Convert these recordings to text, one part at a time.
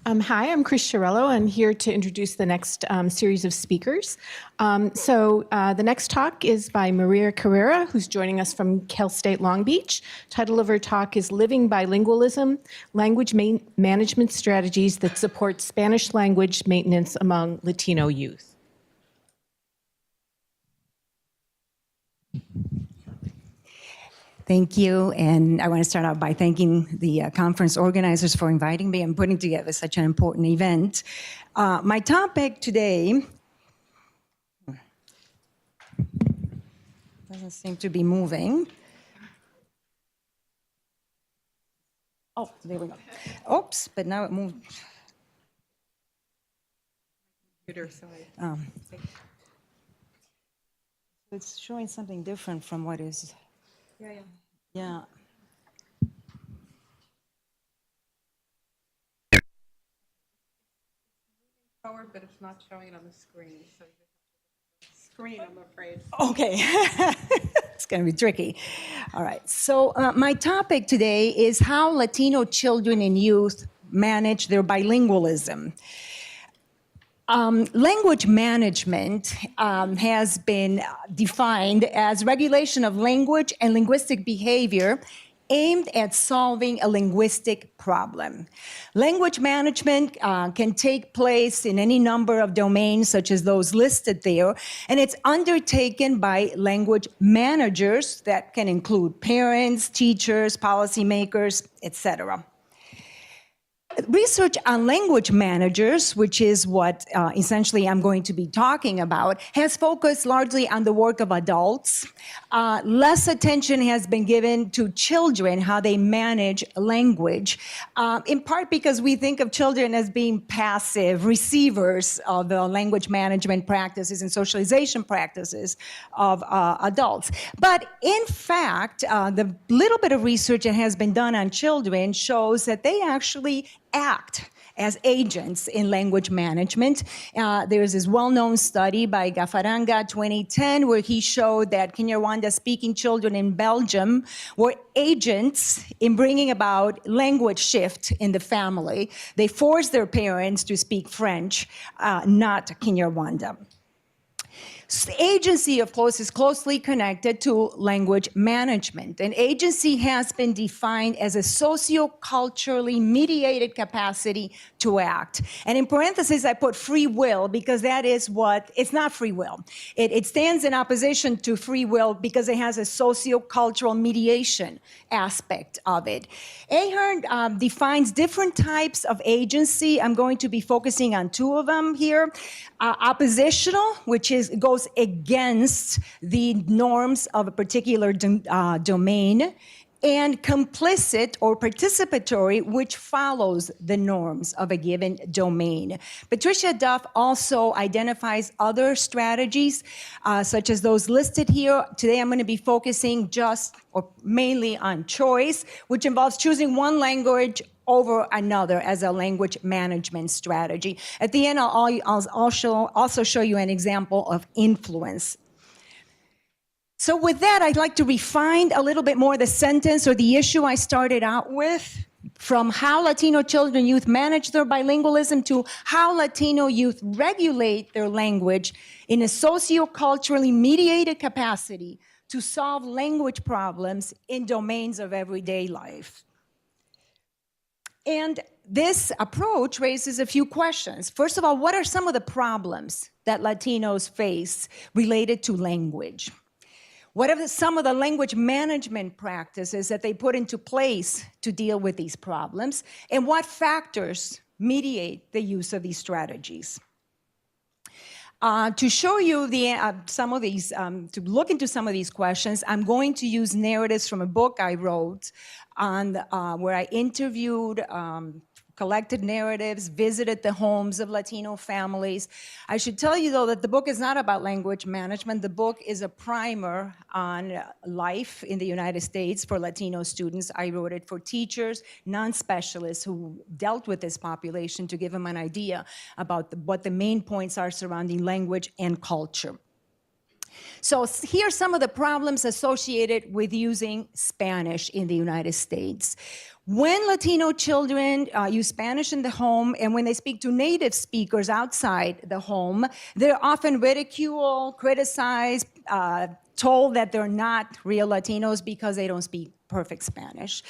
Hi, I'm Chris Chiarello. I'm here to introduce the next series of speakers. The next talk is by M Carreira, who's joining us from Cal State Long Beach. Title of her talk is Living Bilingualism, Language Management Strategies that Support Spanish Language Maintenance Among Latino Youth. Thank you, and I want to start out by thanking the conference organizers for inviting me and putting together such an important event. My topic today doesn't seem to be moving. Oh, there we go. Oops, but now it moved. It's showing something different from what is. Yeah. Forward, but it's not showing it on the screen. So screen, I'm afraid. Okay. It's going to be tricky. All right. So my topic today is how Latino children and youth manage their bilingualism. Language management has been defined as regulation of language and linguistic behavior aimed at solving a linguistic problem. Language management can take place in any number of domains, such as those listed there, and it's undertaken by language managers that can include parents, teachers, policymakers, etc. Research on language managers, which is what essentially I'm going to be talking about, has focused largely on the work of adults. Less attention has been given to children, how they manage language, in part because we think of children as being passive receivers of the language management practices and socialization practices of adults. But in fact, the little bit of research that has been done on children shows that they actually act as agents in language management. There's this well-known study by Gafaranga 2010 where he showed that Kinyarwanda-speaking children in Belgium were agents in bringing about language shift in the family. They forced their parents to speak French, not Kinyarwanda. Agency, of course, is closely connected to language management. And agency has been defined as a socio-culturally mediated capacity to act. And in parentheses, I put free will because that is what, it's not free will. It stands in opposition to free will because it has a socio-cultural mediation aspect of it. Ahern defines different types of agency. I'm going to be focusing on two of them here. Oppositional, which goes against the norms of a particular domain, and complicit or participatory, which follows the norms of a given domain. Patricia Duff also identifies other strategies, such as those listed here. Today I'm going to be focusing just or mainly on choice, which involves choosing one language over another as a language management strategy. At the end, I'll also show you an example of influence. So with that, I'd like to refine a little bit more the sentence or the issue I started out with, from how Latino children and youth manage their bilingualism to how Latino youth regulate their language in a socio-culturally mediated capacity to solve language problems in domains of everyday life. And this approach raises a few questions. First of all, what are some of the problems that Latinos face related to language? What are some of the language management practices that they put into place to deal with these problems? And what factors mediate the use of these strategies? To show you some of these, to look into some of these questions, I'm going to use narratives from a book I wrote on where I interviewed, collected narratives, visited the homes of Latino families. I should tell you, though, that the book is not about language management. The book is a primer on life in the United States for Latino students. I wrote it for teachers, non-specialists who dealt with this population to give them an idea about what the main points are surrounding language and culture. So here's some of the problems associated with using Spanish in the United States. When Latino children use Spanish in the home and when they speak to native speakers outside the home, they're often ridiculed, criticized, told that they're not real Latinos because they don't speak perfect Spanish.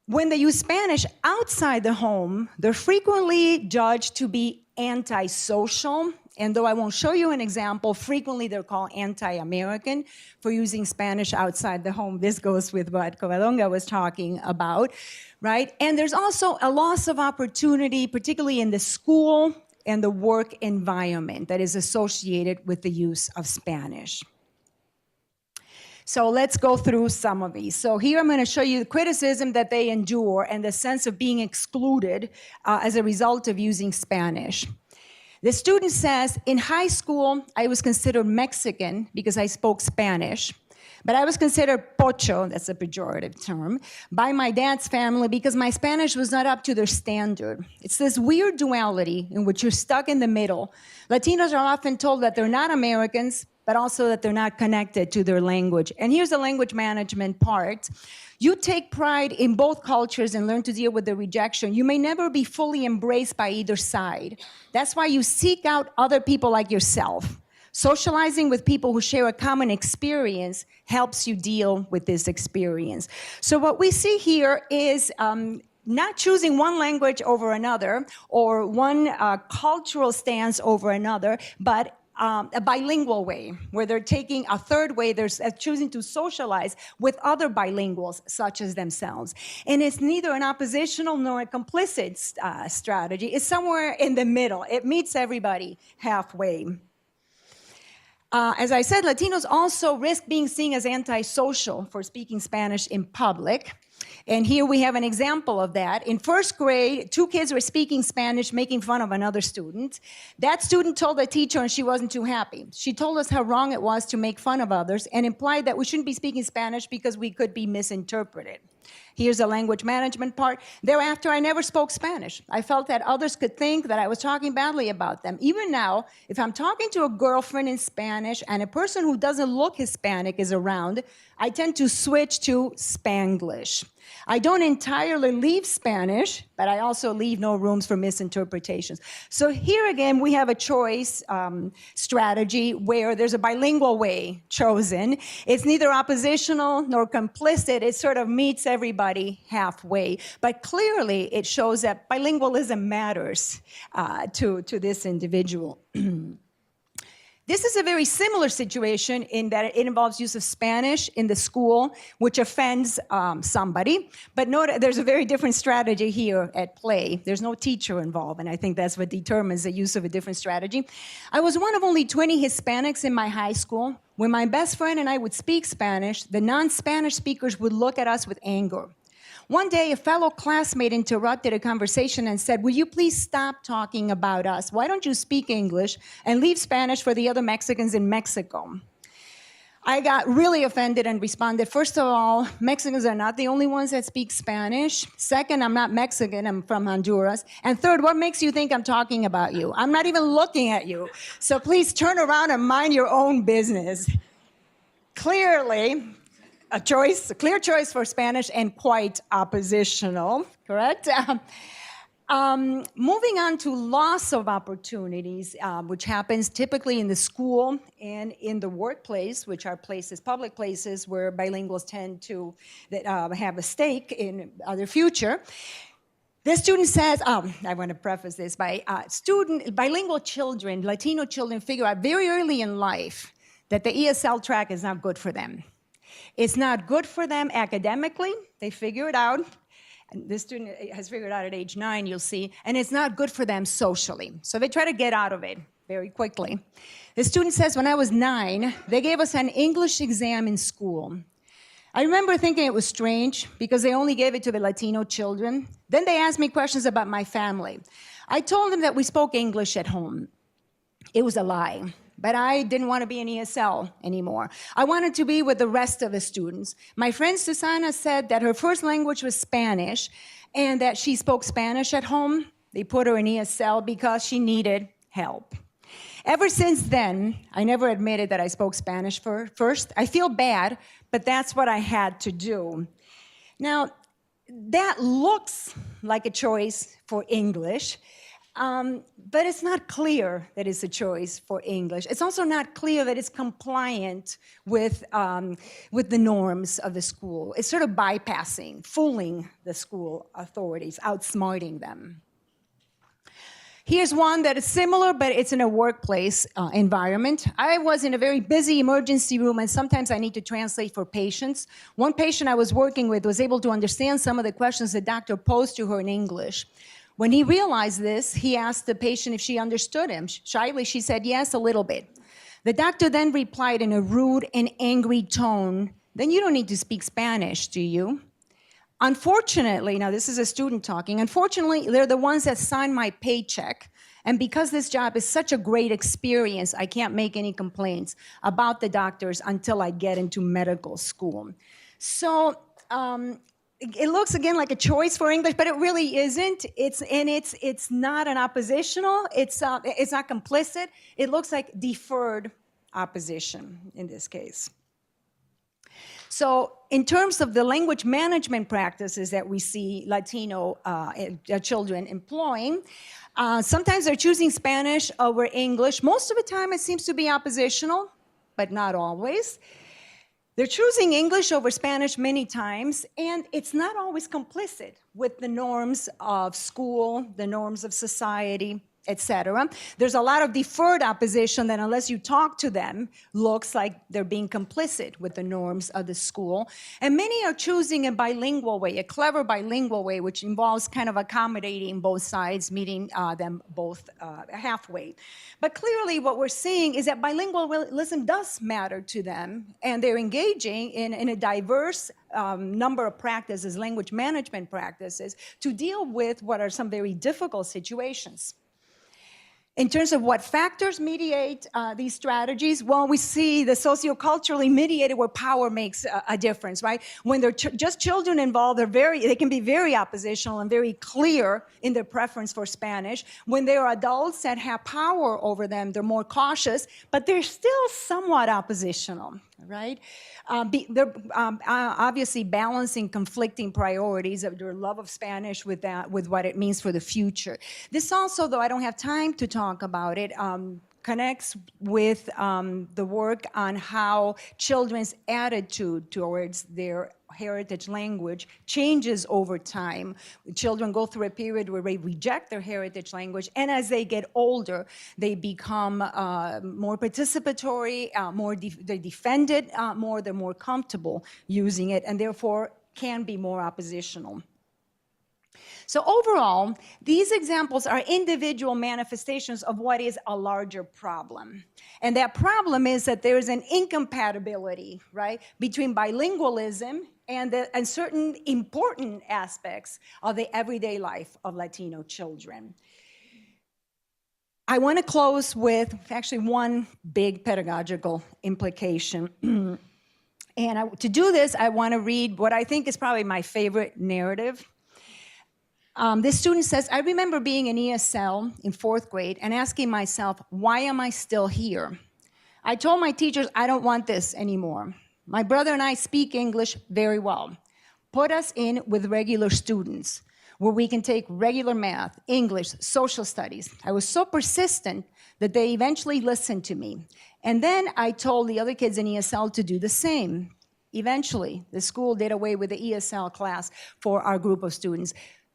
When they use Spanish outside the home, they're frequently judged to be antisocial. And though I won't show you an example, frequently they're called anti-American for using Spanish outside the home. This goes with what Covadonga was talking about, right? And there's also a loss of opportunity, particularly in the school and the work environment that is associated with the use of Spanish. So let's go through some of these. So here I'm going to show you the criticism that they endure and the sense of being excluded as a result of using Spanish. The student says, in high school, I was considered Mexican because I spoke Spanish, but I was considered pocho, that's a pejorative term, by my dad's family because my Spanish was not up to their standard. It's this weird duality in which you're stuck in the middle. Latinos are often told that they're not Americans, but also that they're not connected to their language. And here's the language management part. You take pride in both cultures and learn to deal with the rejection. You may never be fully embraced by either side. That's why you seek out other people like yourself. Socializing with people who share a common experience helps you deal with this experience. So what we see here is not choosing one language over another or one cultural stance over another, but a bilingual way, where they're taking a third way, they're choosing to socialize with other bilinguals, such as themselves. And it's neither an oppositional nor a complicit strategy. It's somewhere in the middle. It meets everybody halfway. As I said, Latinos also risk being seen as antisocial for speaking Spanish in public. And here we have an example of that. In first grade, 2 kids were speaking Spanish, making fun of another student. That student told the teacher, and she wasn't too happy. She told us how wrong it was to make fun of others and implied that we shouldn't be speaking Spanish because we could be misinterpreted. Here's the language management part. Thereafter, I never spoke Spanish. I felt that others could think that I was talking badly about them. Even now, if I'm talking to a girlfriend in Spanish and a person who doesn't look Hispanic is around, I tend to switch to Spanglish. I don't entirely leave Spanish, but I also leave no rooms for misinterpretations. So here again, we have a choice strategy where there's a bilingual way chosen. It's neither oppositional nor complicit. It sort of meets everybody halfway. But clearly, it shows that bilingualism matters to this individual. This is a very similar situation in that it involves use of Spanish in the school, which offends somebody. But note, there's a very different strategy here at play. There's no teacher involved, and I think that's what determines the use of a different strategy. I was one of only 20 Hispanics in my high school. When my best friend and I would speak Spanish, the non-Spanish speakers would look at us with anger. One day, a fellow classmate interrupted a conversation and said, "Will you please stop talking about us? Why don't you speak English and leave Spanish for the other Mexicans in Mexico?" I got really offended and responded, first of all, Mexicans are not the only ones that speak Spanish. Second, I'm not Mexican, I'm from Honduras. And third, what makes you think I'm talking about you? I'm not even looking at you. So please turn around and mind your own business. Clearly, a clear choice for Spanish and quite oppositional, correct? Moving on to loss of opportunities, which happens typically in the school and in the workplace, which are places, public places where bilinguals tend to have a stake in their future. The student says, I want to preface this by bilingual children, Latino children figure out very early in life that the ESL track is not good for them. It's not good for them academically. They figure it out. And this student has figured out at age 9, you'll see. And it's not good for them socially. So they try to get out of it very quickly. The student says, when I was 9, they gave us an English exam in school. I remember thinking it was strange because they only gave it to the Latino children. Then they asked me questions about my family. I told them that we spoke English at home. It was a lie. But I didn't want to be in ESL anymore. I wanted to be with the rest of the students. My friend Susana said that her first language was Spanish and that she spoke Spanish at home. They put her in ESL because she needed help. Ever since then, I never admitted that I spoke Spanish first. I feel bad, but that's what I had to do. Now, that looks like a choice for English, but it's not clear that it's a choice for English. It's also not clear that it's compliant with the norms of the school. It's sort of bypassing, fooling the school authorities, outsmarting them. Here's one that is similar, but it's in a workplace environment. I was in a very busy emergency room, and sometimes I need to translate for patients. One patient I was working with was able to understand some of the questions the doctor posed to her in English. When he realized this, he asked the patient if she understood him. Shyly, she said, yes, a little bit. The doctor then replied in a rude and angry tone, then you don't need to speak Spanish, do you? Unfortunately, now this is a student talking, unfortunately, they're the ones that sign my paycheck. And because this job is such a great experience, I can't make any complaints about the doctors until I get into medical school. So it looks, again, like a choice for English, but it really isn't. It's not an oppositional. It's not complicit. It looks like deferred opposition in this case. So in terms of the language management practices that we see Latino children employing, sometimes they're choosing Spanish over English. Most of the time it seems to be oppositional, but not always. They're choosing English over Spanish many times, and it's not always complicit with the norms of school, the norms of society, etc. There's a lot of deferred opposition that, unless you talk to them, looks like they're being complicit with the norms of the school. And many are choosing a bilingual way, a clever bilingual way, which involves kind of accommodating both sides, meeting them both halfway. But clearly what we're seeing is that bilingualism does matter to them, and they're engaging in a diverse number of practices, language management practices, to deal with what are some very difficult situations. In terms of what factors mediate these strategies, well, we see the socioculturally mediated where power makes a difference, right? When they're just children involved, they can be very oppositional and very clear in their preference for Spanish. When they are adults that have power over them, they're more cautious, but they're still somewhat oppositional, right? They're obviously balancing conflicting priorities of their love of Spanish with what it means for the future. This also, though I don't have time to talk about it, connects with the work on how children's attitude towards their heritage language changes over time. Children go through a period where they reject their heritage language, and as they get older, they become more participatory, they defend it more, they're more comfortable using it, and therefore can be more oppositional. So overall, these examples are individual manifestations of what is a larger problem. And that problem is that there is an incompatibility, right, between bilingualism and certain important aspects of the everyday life of Latino children. I want to close with actually one big pedagogical implication. And to do this, I want to read what I think is probably my favorite narrative. This student says, I remember being in ESL in 4th grade and asking myself, why am I still here? I told my teachers, I don't want this anymore. My brother and I speak English very well. Put us in with regular students where we can take regular math, English, social studies. I was so persistent that they eventually listened to me. And then I told the other kids in ESL to do the same. Eventually, the school did away with the ESL class for our group of students.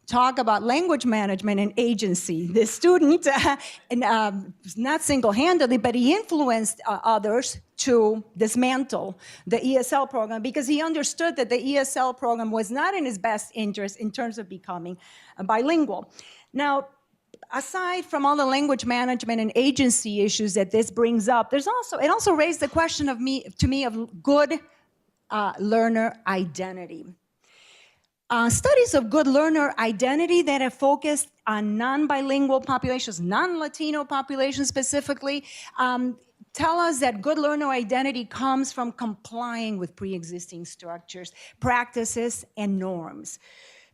Talk about language management and agency. This student, not single-handedly, but he influenced others to dismantle the ESL program because he understood that the ESL program was not in his best interest in terms of becoming bilingual. Now, aside from all the language management and agency issues that this brings up, it also raised the question to me of good learner identity. Studies of good learner identity that have focused on non-bilingual populations, non-Latino populations specifically, tell us that good learner identity comes from complying with pre-existing structures, practices, and norms.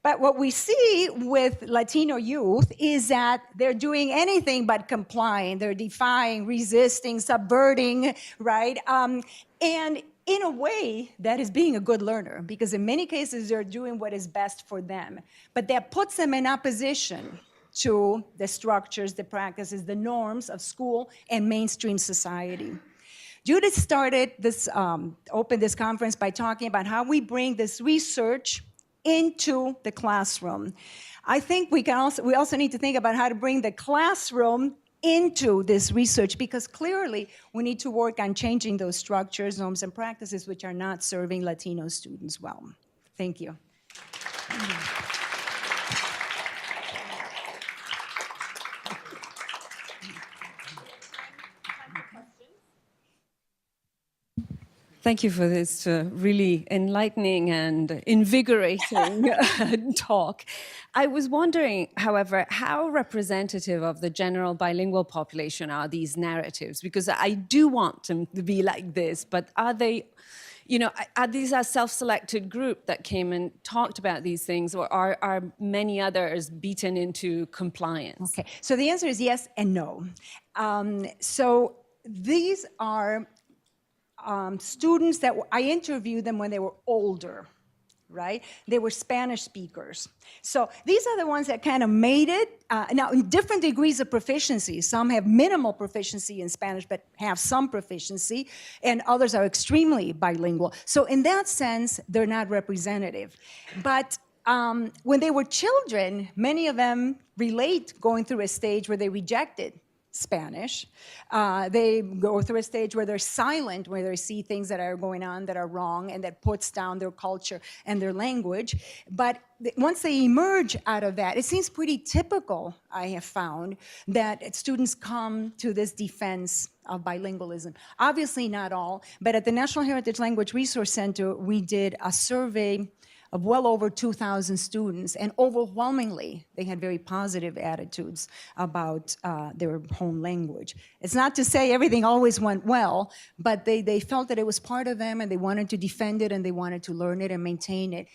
But what we see with Latino youth is that they're doing anything but complying. They're defying, resisting, subverting, right? And in a way, that is being a good learner, because in many cases, they're doing what is best for them. But that puts them in opposition to the structures, the practices, the norms of school and mainstream society. Judith started this, opened this conference by talking about how we bring this research into the classroom. I think we also need to think about how to bring the classroom into this research, because clearly we need to work on changing those structures, norms, and practices which are not serving Latino students well. Thank you. Thank you for this really enlightening and invigorating talk. I was wondering, however, how representative of the general bilingual population are these narratives? Because I do want them to be like this, but are they, are these a self-selected group that came and talked about these things, or are many others beaten into compliance? Okay, so the answer is yes and no. So these are students that I interviewed them when they were older, right? They were Spanish speakers. So these are the ones that kind of made it. Now, in different degrees of proficiency. Some have minimal proficiency in Spanish, but have some proficiency, and others are extremely bilingual. So in that sense, they're not representative. But when they were children, many of them relate going through a stage where they rejected Spanish. They go through a stage where they're silent, where they see things that are going on that are wrong and that puts down their culture and their language. But once they emerge out of that, it seems pretty typical, I have found, that students come to this defense of bilingualism. Obviously not all, but at the National Heritage Language Resource Center, we did a survey of well over 2,000 students, and overwhelmingly, they had very positive attitudes about their home language. It's not to say everything always went well, but they felt that it was part of them, and they wanted to defend it, and they wanted to learn it and maintain it.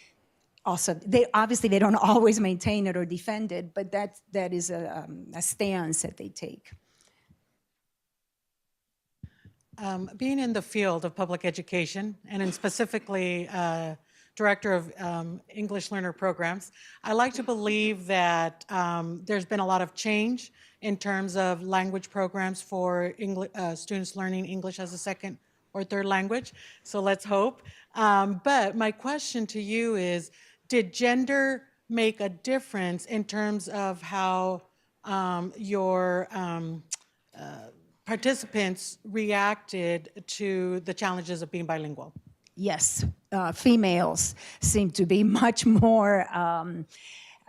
Also, obviously they don't always maintain it or defend it, but that is a stance that they take. Being in the field of public education, and in specifically Director of English Learner Programs, I like to believe that there's been a lot of change in terms of language programs for students learning English as a second or third language, so let's hope. But my question to you is, did gender make a difference in terms of how your participants reacted to the challenges of being bilingual? Yes, females seem to be much more,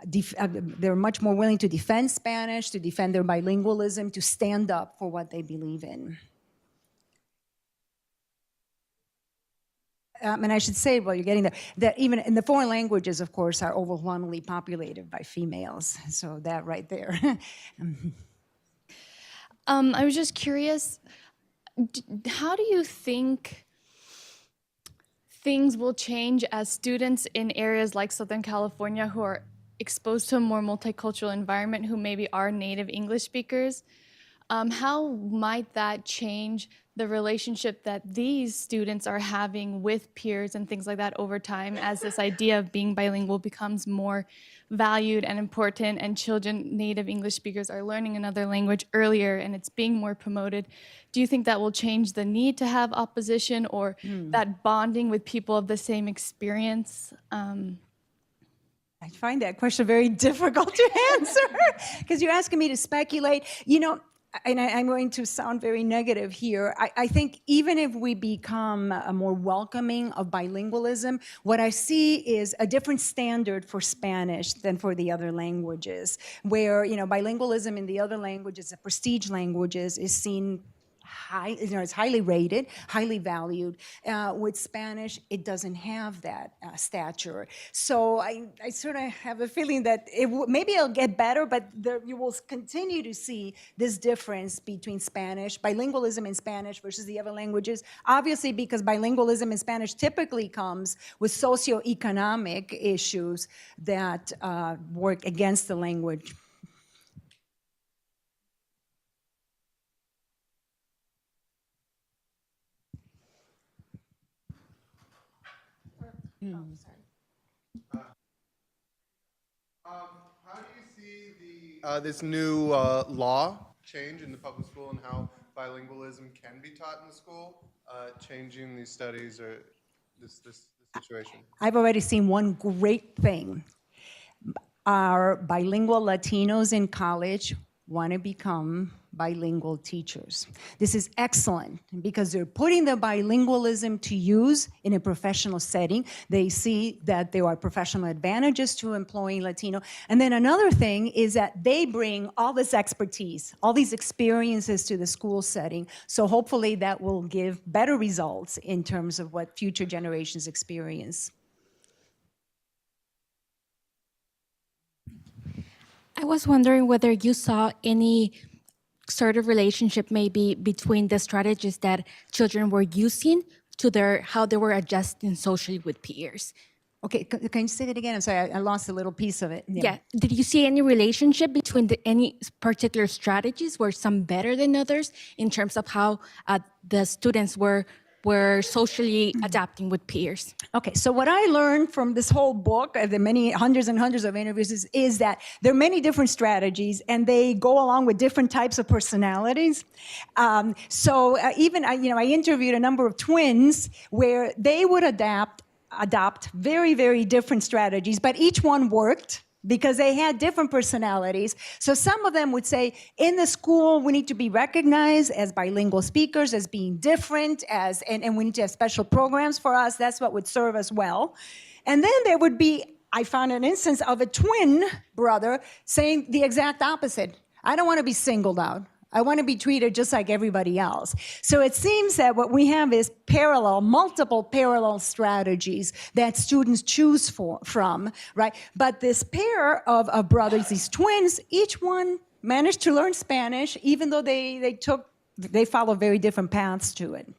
they're much more willing to defend Spanish, to defend their bilingualism, to stand up for what they believe in. And I should say, while you're getting there, that even in the foreign languages, of course, are overwhelmingly populated by females. So that right there. I was just curious, how do you think things will change as students in areas like Southern California who are exposed to a more multicultural environment, who maybe are native English speakers, how might that change the relationship that these students are having with peers and things like that over time, as this idea of being bilingual becomes more valued and important, and children, native English speakers, are learning another language earlier and it's being more promoted? Do you think that will change the need to have opposition, or that bonding with people of the same experience? I find that question very difficult to answer, because you're asking me to speculate. And I'm going to sound very negative here. I think even if we become more welcoming of bilingualism, what I see is a different standard for Spanish than for the other languages, where bilingualism in the other languages, the prestige languages, is seen high, it's highly rated, highly valued. With Spanish, it doesn't have that stature. So I sort of have a feeling that maybe it'll get better, but you will continue to see this difference between Spanish, bilingualism in Spanish versus the other languages. Obviously, because bilingualism in Spanish typically comes with socioeconomic issues that work against the language. How do you see this new law change in the public school and how bilingualism can be taught in the school, changing these studies or this situation? I've already seen one great thing. Our bilingual Latinos in college want to become bilingual teachers. This is excellent because they're putting the bilingualism to use in a professional setting. They see that there are professional advantages to employing Latino. And then another thing is that they bring all this expertise, all these experiences to the school setting. So hopefully that will give better results in terms of what future generations experience. I was wondering whether you saw any sort of relationship maybe between the strategies that children were using to how they were adjusting socially with peers. Okay, can you say that again? I'm sorry, I lost a little piece of it. Yeah. Did you see any relationship between any particular strategies were some better than others in terms of how the students were socially adapting with peers? Okay, so what I learned from this whole book, the many hundreds and hundreds of interviews, is that there are many different strategies, and they go along with different types of personalities. Even I interviewed a number of twins where they would adopt very, very different strategies, but each one worked, because they had different personalities. So some of them would say, in the school, we need to be recognized as bilingual speakers, as being different, and we need to have special programs for us. That's what would serve us well. And then there would be, I found an instance of a twin brother saying the exact opposite. I don't want to be singled out. I want to be treated just like everybody else. So it seems that what we have is multiple parallel strategies that students choose from, right? But this pair of brothers, these twins, each one managed to learn Spanish, even though they follow very different paths to it.